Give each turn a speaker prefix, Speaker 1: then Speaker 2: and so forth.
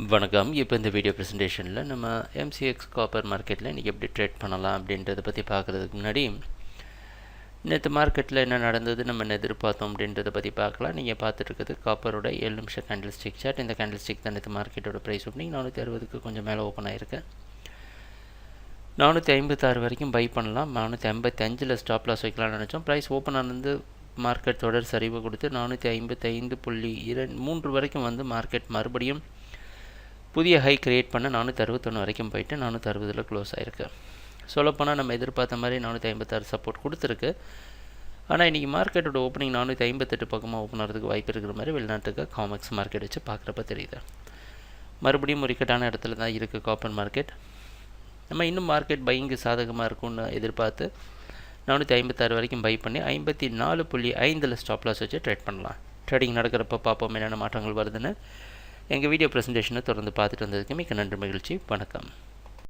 Speaker 1: வணக்கம். இப்போ இந்த வீடியோ ப்ரெசன்டேஷனில் நம்ம MCX காப்பர் மார்க்கெட்டில் இன்றைக்கி எப்படி ட்ரேட் பண்ணலாம் அப்படின்றத பற்றி பார்க்குறதுக்கு முன்னாடி நேற்று மார்க்கெட்டில் என்ன நடந்தது, நம்ம என்ன எதிர்பார்த்தோம் அப்படின்றத பற்றி பார்க்கலாம். நீங்கள் பார்த்துட்டு காப்பரோட 7 நிமிஷம் கேண்டில் ஸ்டிக் சார்ட். இந்த கேண்டில் ஸ்டிக் தான் நேற்று மார்க்கெட்டோட ப்ரைஸ் ஓப்பனிங் 460க்கு கொஞ்சம் மேலே ஓப்பன் ஆகிருக்கு. 456 வரைக்கும் பை பண்ணலாம். 455 ஸ்டாப் லாஸ் வைக்கலாம்னு நினச்சோம். ப்ரைஸ் ஓப்பன் ஆனது மார்க்கெட் தொடர் சரிவு கொடுத்து 455.3 வரைக்கும் வந்து மார்க்கெட் மறுபடியும் புதிய ஹை கிரியேட் பண்ண 461 வரைக்கும் போயிட்டு 460 க்ளோஸ் ஆகிருக்கு. சொல்லப்போனால் நம்ம எதிர்பார்த்த மாதிரி 456 சப்போர்ட் கொடுத்துருக்கு. ஆனால் இன்றைக்கி மார்க்கெட்டோட ஓப்பனிங் 458 பக்கமாக ஓப்பன் ஆகிறதுக்கு வாய்ப்பு இருக்கிற மாதிரி வெளிநாட்டுக்கு காமெக்ஸ் மார்க்கெட் வச்சு பார்க்குறப்ப தெரியுது. மறுபடியும் ஒரு இக்கட்டான இடத்துல தான் இருக்குது காப்பர் மார்க்கெட். நம்ம இன்னும் மார்க்கெட் பையிங்கு சாதகமாக இருக்கும்னு எதிர்பார்த்து 456 வரைக்கும் பை பண்ணி 54.5 ஸ்டாப் லாஸ் வச்சு ட்ரேட் பண்ணலாம். ட்ரேடிங் நடக்கிறப்ப பார்ப்போம் என்னென்ன மாற்றங்கள் வருதுன்னு. எங்கள் வீடியோ ப்ரெசன்டேஷனை தொடர்ந்து பார்த்துட்டு வந்ததுக்கு மிக்க நன்றி, மகிழ்ச்சி, வணக்கம்.